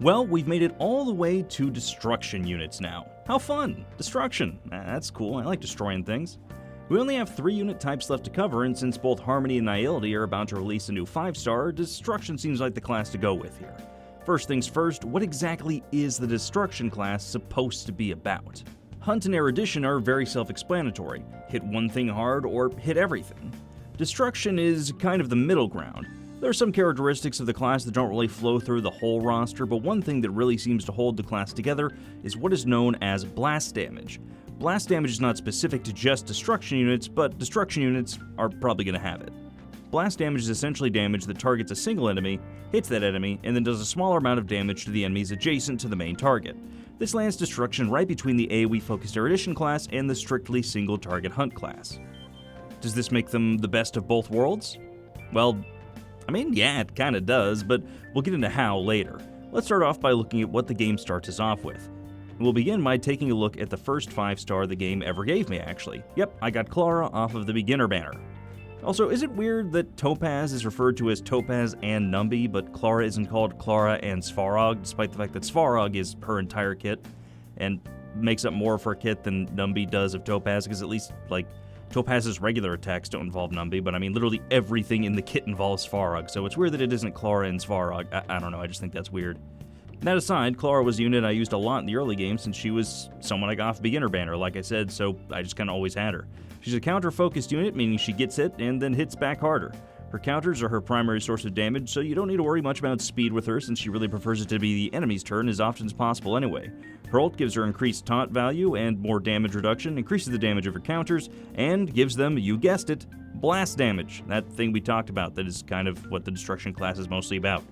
Well, we've made it all the way to destruction units now. How fun! Destruction. That's cool, I like destroying things. We only have 3 unit types left to cover, and since both Harmony and Nihility are about to release a new 5-star, Destruction seems like the class to go with here. First things first, what exactly is the Destruction class supposed to be about? Hunt and Erudition are very self-explanatory. Hit one thing hard or hit everything. Destruction is kind of the middle ground. There are some characteristics of the class that don't really flow through the whole roster, but one thing that really seems to hold the class together is what is known as blast damage. Blast damage is not specific to just destruction units, but destruction units are probably going to have it. Blast damage is essentially damage that targets a single enemy, hits that enemy, and then does a smaller amount of damage to the enemies adjacent to the main target. This lands destruction right between the AoE-focused Erudition class and the strictly single-target Hunt class. Does this make them the best of both worlds? Well, I mean, yeah, it kinda does, but we'll get into how later. Let's start off by looking at what the game starts us off with. We'll begin by taking a look at the first 5-star the game ever gave me, actually. Yep, I got Clara off of the beginner banner. Also, is it weird that Topaz is referred to as Topaz and Numby, but Clara isn't called Clara and Svarog, despite the fact that Svarog is her entire kit, and makes up more of her kit than Numby does of Topaz, because at least, like, Topaz's regular attacks don't involve Numby, but I mean, literally everything in the kit involves Svarog, so it's weird that it isn't Clara and Svarog. I don't know, I just think that's weird. That aside, Clara was a unit I used a lot in the early game since she was someone I got off beginner banner, like I said, so I just kinda always had her. She's a counter-focused unit, meaning she gets hit and then hits back harder. Her counters are her primary source of damage, so you don't need to worry much about speed with her since she really prefers it to be the enemy's turn as often as possible anyway. Her ult gives her increased taunt value and more damage reduction, increases the damage of her counters, and gives them, you guessed it, blast damage, that thing we talked about that is kind of what the destruction class is mostly about.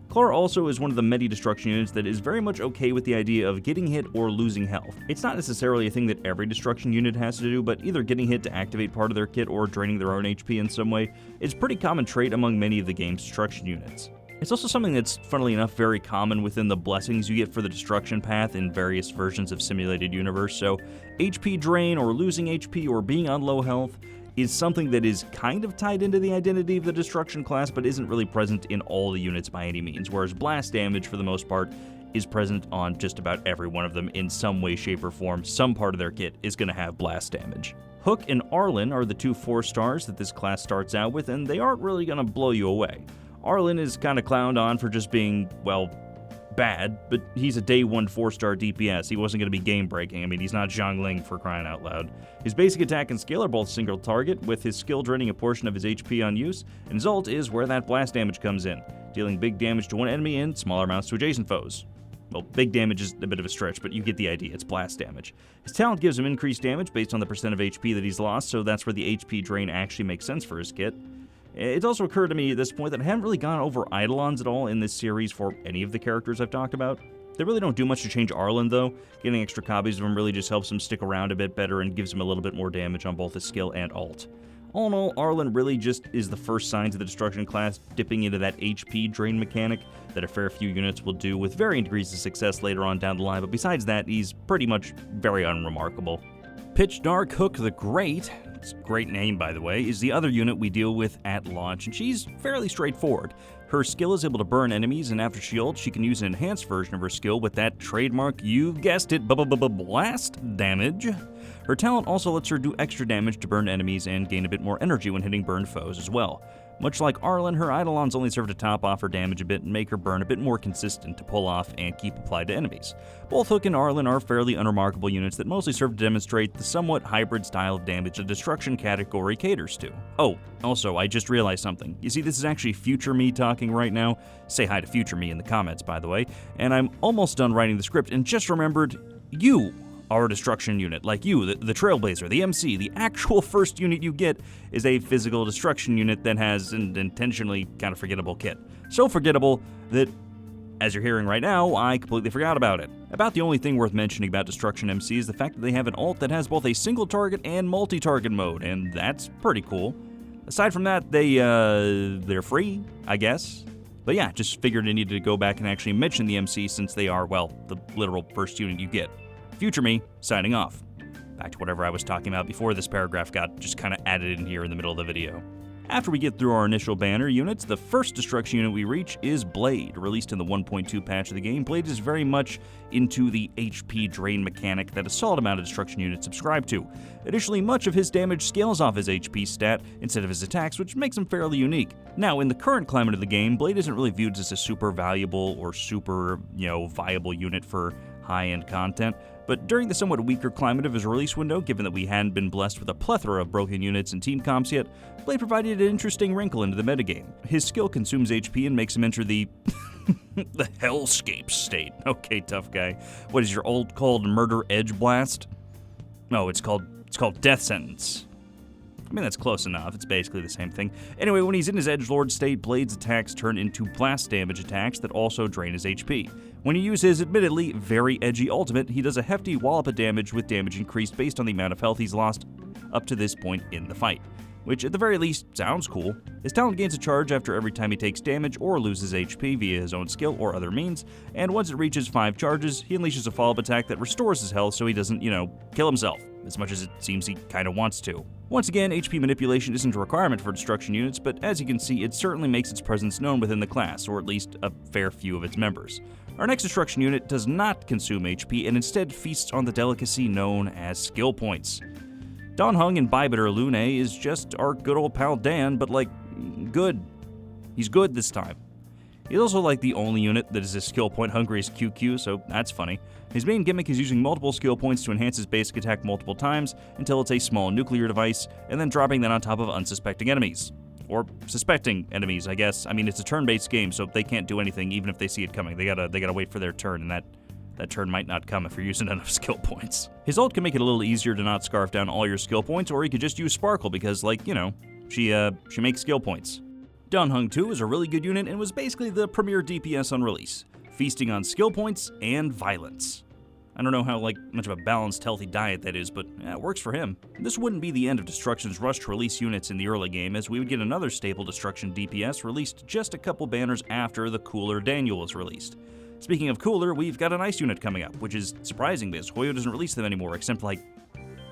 Clara also is one of the many destruction units that is very much okay with the idea of getting hit or losing health. It's not necessarily a thing that every destruction unit has to do, but either getting hit to activate part of their kit or draining their own HP in some way is a pretty common trait among many of the game's destruction units. It's also something that's, funnily enough, very common within the blessings you get for the destruction path in various versions of Simulated Universe, so HP drain or losing HP or being on low health is something that is kind of tied into the identity of the destruction class, but isn't really present in all the units by any means, whereas blast damage, for the most part, is present on just about every one of them in some way, shape, or form. Some part of their kit is going to have blast damage. Hook and Arlen are the 2 4-stars that this class starts out with, and they aren't really going to blow you away. Arlen is kind of clowned on for just being, well, bad, but he's a day 1 4-star DPS. He wasn't going to be game-breaking. I mean, he's not Zhongling for crying out loud. His basic attack and skill are both single target, with his skill draining a portion of his HP on use, and his ult is where that blast damage comes in, dealing big damage to one enemy and smaller amounts to adjacent foes. Well, big damage is a bit of a stretch, but you get the idea, it's blast damage. His talent gives him increased damage based on the percent of HP that he's lost, so that's where the HP drain actually makes sense for his kit. It's also occurred to me at this point that I haven't really gone over Eidolons at all in this series for any of the characters I've talked about. They really don't do much to change Arlen, though. Getting extra copies of him really just helps him stick around a bit better and gives him a little bit more damage on both his skill and ult. All in all, Arlen really just is the first signs of the destruction class dipping into that HP drain mechanic that a fair few units will do with varying degrees of success later on down the line, but besides that, he's pretty much very unremarkable. Pitch Dark Hook the Great, it's a great name by the way, is the other unit we deal with at launch, and she's fairly straightforward. Her skill is able to burn enemies, and after she ults, she can use an enhanced version of her skill with that trademark, you guessed it, blast damage. Her talent also lets her do extra damage to burn enemies and gain a bit more energy when hitting burned foes as well. Much like Arlen, her Eidolons only serve to top off her damage a bit and make her burn a bit more consistent to pull off and keep applied to enemies. Both Hook and Arlen are fairly unremarkable units that mostly serve to demonstrate the somewhat hybrid style of damage the destruction category caters to. Oh, also, I just realized something. You see, this is actually future me talking right now. Say hi to future me in the comments, by the way. And I'm almost done writing the script and just remembered, you are a destruction unit. Like you, the Trailblazer, the MC, the actual first unit you get is a physical destruction unit that has an intentionally kind of forgettable kit. So forgettable that, as you're hearing right now, I completely forgot about it. About the only thing worth mentioning about Destruction MC is the fact that they have an ult that has both a single target and multi-target mode, and that's pretty cool. Aside from that, they're free, I guess. But yeah, just figured I needed to go back and actually mention the MC since they are, well, the literal first unit you get. Future me, signing off. Back to whatever I was talking about before this paragraph got just kind of added in here in the middle of the video. After we get through our initial banner units, the first destruction unit we reach is Blade. Released in the 1.2 patch of the game, Blade is very much into the HP drain mechanic that a solid amount of destruction units subscribe to. Additionally, much of his damage scales off his HP stat instead of his attacks, which makes him fairly unique. Now, in the current climate of the game, Blade isn't really viewed as a super valuable or super, viable unit for high-end content, but during the somewhat weaker climate of his release window, given that we hadn't been blessed with a plethora of broken units and team comps yet, Blade provided an interesting wrinkle into the metagame. His skill consumes HP and makes him enter the the hellscape state. Okay, tough guy. What is your old called Murder Edge Blast? No, it's called Death Sentence. I mean, that's close enough. It's basically the same thing. Anyway, when he's in his edgelord state, Blade's attacks turn into blast damage attacks that also drain his HP. When you use his admittedly very edgy ultimate, he does a hefty wallop of damage with damage increased based on the amount of health he's lost up to this point in the fight, which at the very least sounds cool. His talent gains a charge after every time he takes damage or loses HP via his own skill or other means, and once it reaches 5 charges, he unleashes a follow-up attack that restores his health so he doesn't, kill himself, as much as it seems he kinda wants to. Once again, HP manipulation isn't a requirement for destruction units, but as you can see, it certainly makes its presence known within the class, or at least a fair few of its members. Our next destruction unit does not consume HP and instead feasts on the delicacy known as skill points. Don Hung in Bibiter Lune is just our good old pal Dan, but good. He's good this time. He's also the only unit that is as skill point hungry as QQ, so that's funny. His main gimmick is using multiple skill points to enhance his basic attack multiple times until it's a small nuclear device, and then dropping that on top of unsuspecting enemies. Or suspecting enemies, I guess. I mean, it's a turn-based game, so they can't do anything even if they see it coming. They gotta wait for their turn, and that turn might not come if you're using enough skill points. His ult can make it a little easier to not scarf down all your skill points, or you could just use Sparkle because, she makes skill points. Don Hung 2 is a really good unit and was basically the premier DPS on release, feasting on skill points and violence. I don't know how much of a balanced, healthy diet that is, but it works for him. This wouldn't be the end of Destruction's rush to release units in the early game, as we would get another staple Destruction DPS released just a couple banners after the Cooler Daniel was released. Speaking of Cooler, we've got an ice unit coming up, which is surprising because Hoyo doesn't release them anymore, except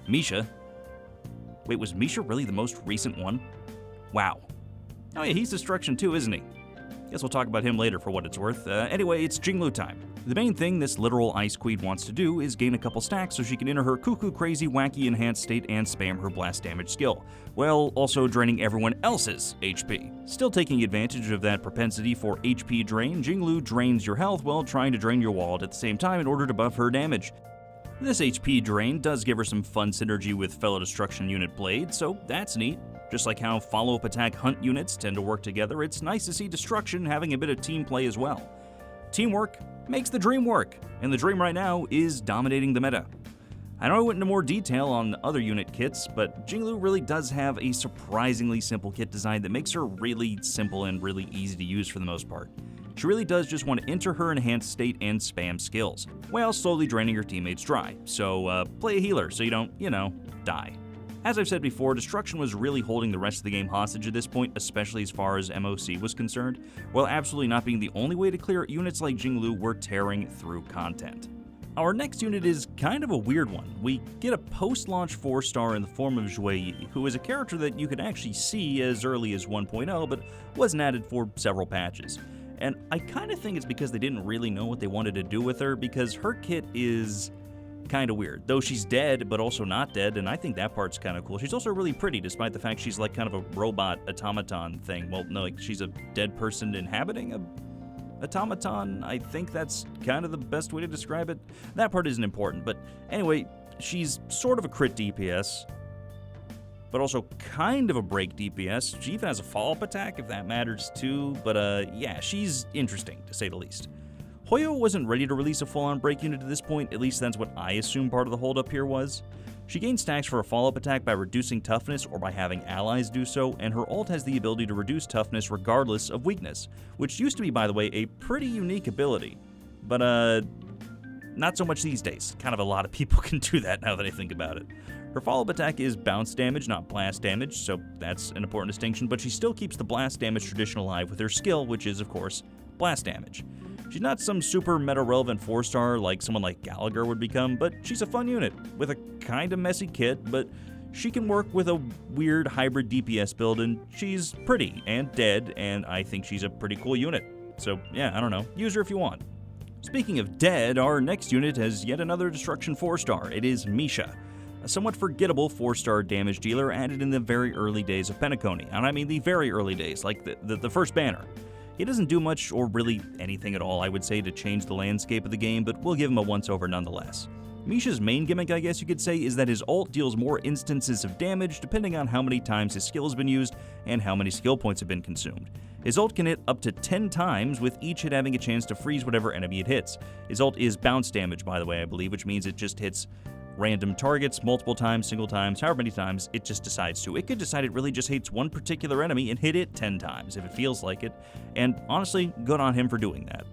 Misha. Wait, was Misha really the most recent one? Wow. Oh yeah, he's Destruction too, isn't he? Guess we'll talk about him later for what it's worth. Anyway, it's Jinglu time. The main thing this literal ice queen wants to do is gain a couple stacks so she can enter her cuckoo crazy wacky enhanced state and spam her blast damage skill, while also draining everyone else's HP. Still taking advantage of that propensity for HP drain, Jinglu drains your health while trying to drain your wallet at the same time in order to buff her damage. This HP drain does give her some fun synergy with fellow Destruction unit Blade, so that's neat. Just like how follow-up attack hunt units tend to work together, it's nice to see Destruction having a bit of team play as well. Teamwork makes the dream work, and the dream right now is dominating the meta. I know I went into more detail on other unit kits, but Jinglu really does have a surprisingly simple kit design that makes her really simple and really easy to use for the most part. She really does just want to enter her enhanced state and spam skills, while slowly draining her teammates dry. So play a healer so you don't, die. As I've said before, Destruction was really holding the rest of the game hostage at this point, especially as far as MOC was concerned, while absolutely not being the only way to clear it, units like Jinglu were tearing through content. Our next unit is kind of a weird one. We get a post-launch 4-star in the form of Zhuyi, who is a character that you could actually see as early as 1.0, but wasn't added for several patches. And I kind of think it's because they didn't really know what they wanted to do with her, because her kit is kind of weird. Though she's dead, but also not dead, and I think that part's kind of cool. She's also really pretty, despite the fact she's kind of a robot automaton thing. Well, no, she's a dead person inhabiting a automaton. I think that's kind of the best way to describe it. That part isn't important, but anyway, she's sort of a crit DPS, but also kind of a break DPS. She even has a follow-up attack, if that matters too, but yeah, she's interesting, to say the least. Hoyo wasn't ready to release a full-on break unit at this point, at least that's what I assume part of the holdup here was. She gains stacks for a follow-up attack by reducing toughness or by having allies do so, and her ult has the ability to reduce toughness regardless of weakness, which used to be, by the way, a pretty unique ability. But, not so much these days. Kind of a lot of people can do that now that I think about it. Her follow-up attack is bounce damage, not blast damage, so that's an important distinction, but she still keeps the blast damage tradition alive with her skill, which is, of course, blast damage. She's not some super meta-relevant 4-star like someone like Gallagher would become, but she's a fun unit, with a kinda messy kit, but She can work with a weird hybrid DPS build, and she's pretty and dead, and I think she's a pretty cool unit. So yeah, I don't know, use her if you want. Speaking of dead, our next unit has yet another Destruction 4-star. It is Misha, a somewhat forgettable 4-star damage dealer added in the very early days of Penacony, and I mean the very early days, like the first banner. He doesn't do much or really anything at all, I would say, to change the landscape of the game, but we'll give him a once-over nonetheless. Misha's main gimmick, I guess you could say, is that his ult deals more instances of damage depending on how many times his skill has been used and how many skill points have been consumed. His ult can hit up to 10 times, with each hit having a chance to freeze whatever enemy it hits. His ult is bounce damage, by the way, I believe, which means it just hits random targets multiple times, single times, however many times it just decides to. It could decide it really just hates one particular enemy and hit it 10 times if it feels like it, and honestly, good on him for doing that.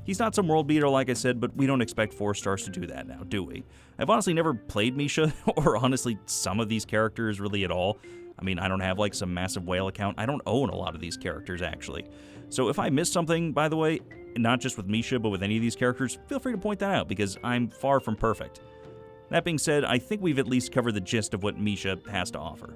He's not some world beater, like I said, but we don't expect 4 stars to do that now, do we? I've honestly never played Misha, or honestly some of these characters really at all. I mean, I don't have like some massive whale account. I don't own a lot of these characters, actually. So if I missed something, by the way, not just with Misha, but with any of these characters, feel free to point that out, because I'm far from perfect. That being said, I think we've at least covered the gist of what Misha has to offer.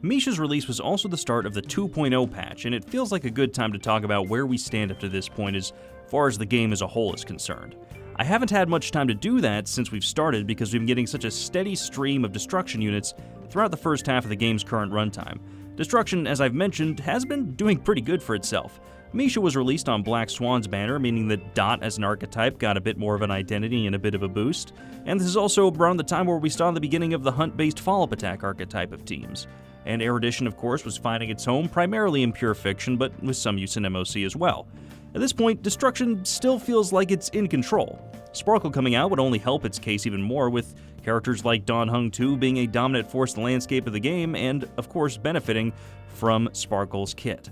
Misha's release was also the start of the 2.0 patch, and it feels like a good time to talk about where we stand up to this point as far as the game as a whole is concerned. I haven't had much time to do that since we've started because we've been getting such a steady stream of destruction units throughout the first half of the game's current runtime. Destruction, as I've mentioned, has been doing pretty good for itself. Misha was released on Black Swan's banner, meaning that Dot as an archetype got a bit more of an identity and a bit of a boost, and this is also around the time where we saw the beginning of the hunt-based follow-up attack archetype of teams. And Erudition, of course, was finding its home primarily in pure fiction, but with some use in MOC as well. At this point, Destruction still feels like it's in control. Sparkle coming out would only help its case even more, with characters like Dawn Hung 2 being a dominant force in the landscape of the game, and, of course, benefiting from Sparkle's kit.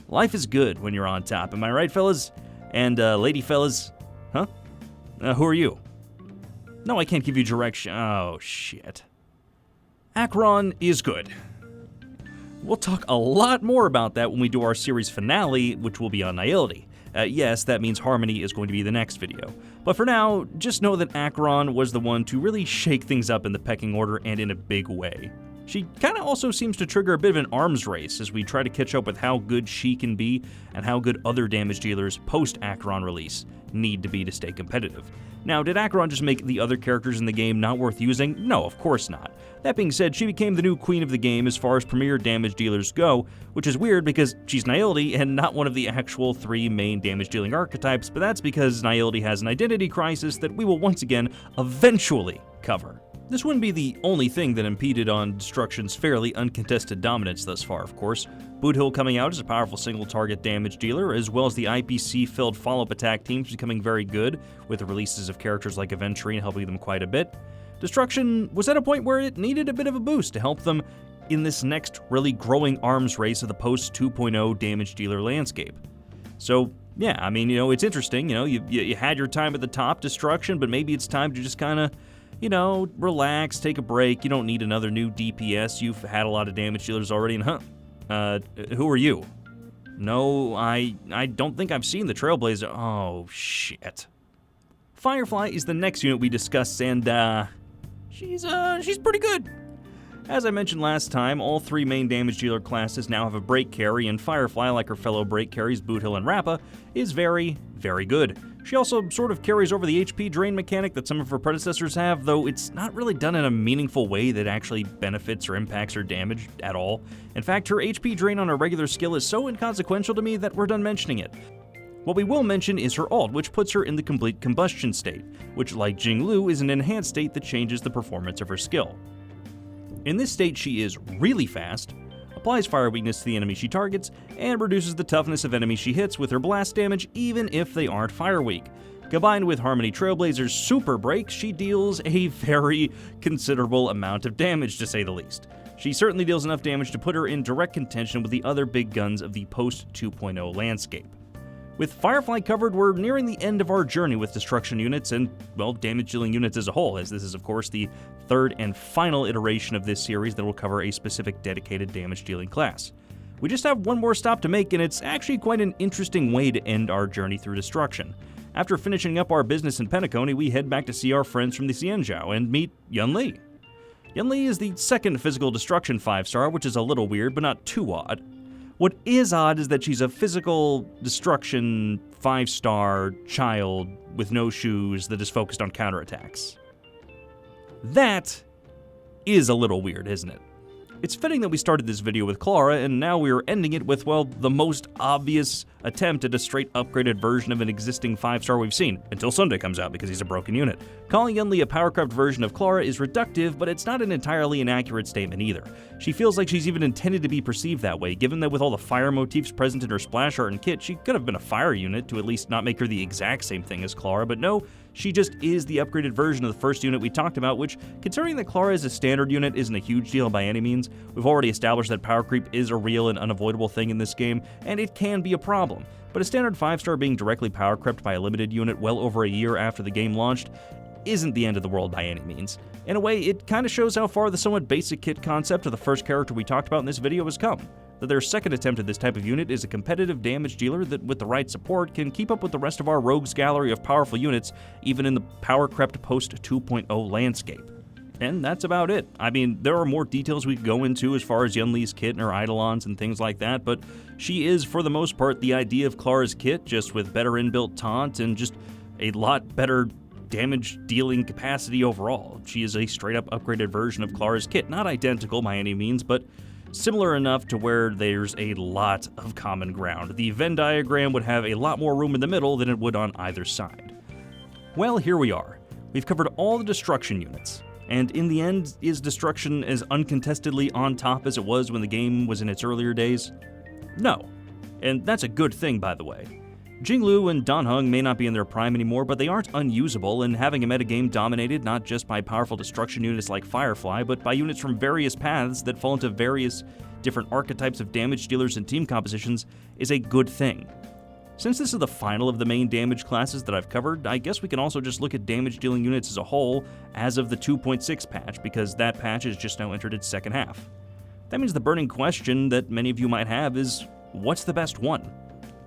Life is good when you're on top, am I right, fellas? And, lady fellas? Huh? Who are you? No, I can't give you direction. Oh, shit. Acheron is good. We'll talk a lot more about that when we do our series finale, which will be on Nihility. Yes, that means Harmony is going to be the next video. But for now, just know that Acheron was the one to really shake things up in the pecking order and in a big way. She kinda also seems to trigger a bit of an arms race as we try to catch up with how good she can be and how good other damage dealers post-Acheron release need to be to stay competitive. Now, did Acheron just make the other characters in the game not worth using? No, of course not. That being said, she became the new queen of the game as far as premier damage dealers go, which is weird because she's Nihility and not one of the actual 3 main damage dealing archetypes, but that's because Nihility has an identity crisis that we will once again eventually cover. This wouldn't be the only thing that impeded on Destruction's fairly uncontested dominance thus far, of course. Boothill coming out as a powerful single-target damage dealer, as well as the IPC-filled follow-up attack teams becoming very good, with the releases of characters like Aventurine helping them quite a bit. Destruction was at a point where it needed a bit of a boost to help them in this next really growing arms race of the post-2.0 damage dealer landscape. So, yeah, I mean, it's interesting, you had your time at the top, Destruction, but maybe it's time to just kinda relax, take a break. You don't need another new DPS. You've had a lot of damage dealers already, and who are you? No, I don't think I've seen the Trailblazer. Oh, shit. Firefly is the next unit we discuss, and, she's pretty good. As I mentioned last time, all 3 main damage dealer classes now have a break carry, and Firefly, like her fellow break carries Boothill and Rappa, is very, very good. She also sort of carries over the HP drain mechanic that some of her predecessors have, though it's not really done in a meaningful way that actually benefits or impacts her damage at all. In fact, her HP drain on a regular skill is so inconsequential to me that we're done mentioning it. What we will mention is her ult, which puts her in the complete combustion state, which, like Jinglu, is an enhanced state that changes the performance of her skill. In this state, she is really fast, applies fire weakness to the enemy she targets, and reduces the toughness of enemies she hits with her blast damage even if they aren't fire weak. Combined with Harmony Trailblazer's super break, she deals a very considerable amount of damage, to say the least. She certainly deals enough damage to put her in direct contention with the other big guns of the post-2.0 landscape. With Firefly covered, we're nearing the end of our journey with destruction units and, well, damage-dealing units as a whole, as this is, of course, the 3rd and final iteration of this series that will cover a specific dedicated damage-dealing class. We just have one more stop to make, and it's actually quite an interesting way to end our journey through destruction. After finishing up our business in Penacony, we head back to see our friends from the Xianzhou and meet Yun Li. Yunli is the second physical destruction 5-star, which is a little weird, but not too odd. What is odd is that she's a physical destruction 5-star child with no shoes that is focused on counterattacks. That is a little weird, isn't it? It's fitting that we started this video with Clara, and now we are ending it with, well, the most obvious attempt at a straight upgraded version of an existing 5-star we've seen, until Sunday comes out because he's a broken unit. Calling Yunli a power-crept version of Clara is reductive, but it's not an entirely inaccurate statement either. She feels like she's even intended to be perceived that way, given that with all the fire motifs present in her splash art and kit, she could have been a fire unit to at least not make her the exact same thing as Clara, but no, she just is the upgraded version of the first unit we talked about, which, considering that Clara is a standard unit, isn't a huge deal by any means. We've already established that power creep is a real and unavoidable thing in this game, and it can be a problem. But a standard 5-star being directly power crept by a limited unit well over a year after the game launched isn't the end of the world by any means. In a way, it kind of shows how far the somewhat basic kit concept of the first character we talked about in this video has come. That their second attempt at this type of unit is a competitive damage dealer that, with the right support, can keep up with the rest of our rogues gallery of powerful units, even in the power-crept post 2.0 landscape. And that's about it. I mean, there are more details we could go into as far as Yunli's kit and her eidolons and things like that, but she is, for the most part, the idea of Clara's kit, just with better inbuilt taunt and just a lot better damage-dealing capacity overall. She is a straight-up upgraded version of Clara's kit, not identical by any means, but similar enough to where there's a lot of common ground. The Venn diagram would have a lot more room in the middle than it would on either side. Well, here we are. We've covered all the destruction units. And in the end, is destruction as uncontestedly on top as it was when the game was in its earlier days? No. And that's a good thing, by the way. Jinglu and Danheng may not be in their prime anymore, but they aren't unusable, and having a metagame dominated not just by powerful destruction units like Firefly, but by units from various paths that fall into various different archetypes of damage dealers and team compositions is a good thing. Since this is the final of the main damage classes that I've covered, I guess we can also just look at damage dealing units as a whole as of the 2.6 patch, because that patch has just now entered its second half. That means the burning question that many of you might have is, what's the best one?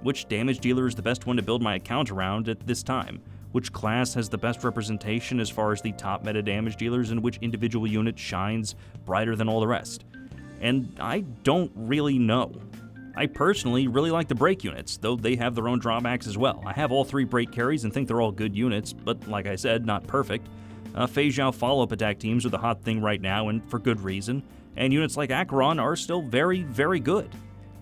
Which damage dealer is the best one to build my account around at this time? Which class has the best representation as far as the top meta damage dealers, and which individual unit shines brighter than all the rest? And I don't really know. I personally really like the break units, though they have their own drawbacks as well. I have all 3 break carries and think they're all good units, but like I said, not perfect. Fei Zhao follow-up attack teams are the hot thing right now, and for good reason, and units like Acheron are still very, very good.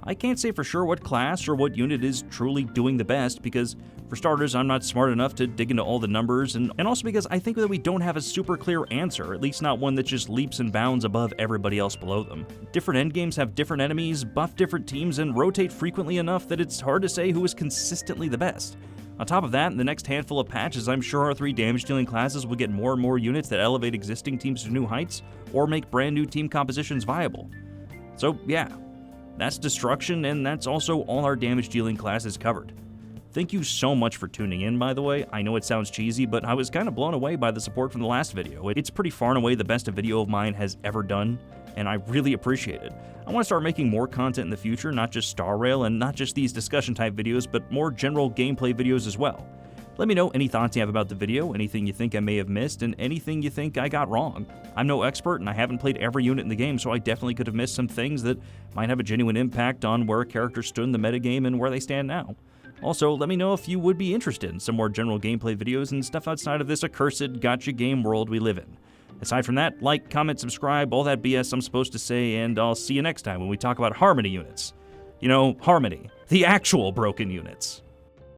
I can't say for sure what class or what unit is truly doing the best, because for starters, I'm not smart enough to dig into all the numbers, and also because I think that we don't have a super clear answer, at least not one that just leaps and bounds above everybody else below them. Different endgames have different enemies, buff different teams, and rotate frequently enough that it's hard to say who is consistently the best. On top of that, in the next handful of patches, I'm sure our 3 damage-dealing classes will get more and more units that elevate existing teams to new heights, or make brand new team compositions viable. So yeah, that's destruction, and that's also all our damage-dealing classes covered. Thank you so much for tuning in, by the way. I know it sounds cheesy, but I was kind of blown away by the support from the last video. It's pretty far and away the best a video of mine has ever done, and I really appreciate it. I want to start making more content in the future, not just Star Rail and not just these discussion-type videos, but more general gameplay videos as well. Let me know any thoughts you have about the video, anything you think I may have missed, and anything you think I got wrong. I'm no expert, and I haven't played every unit in the game, so I definitely could have missed some things that might have a genuine impact on where a character stood in the metagame and where they stand now. Also, let me know if you would be interested in some more general gameplay videos and stuff outside of this accursed gotcha game world we live in. Aside from that, like, comment, subscribe, all that BS I'm supposed to say, and I'll see you next time when we talk about Harmony units. You know, Harmony, the actual broken units.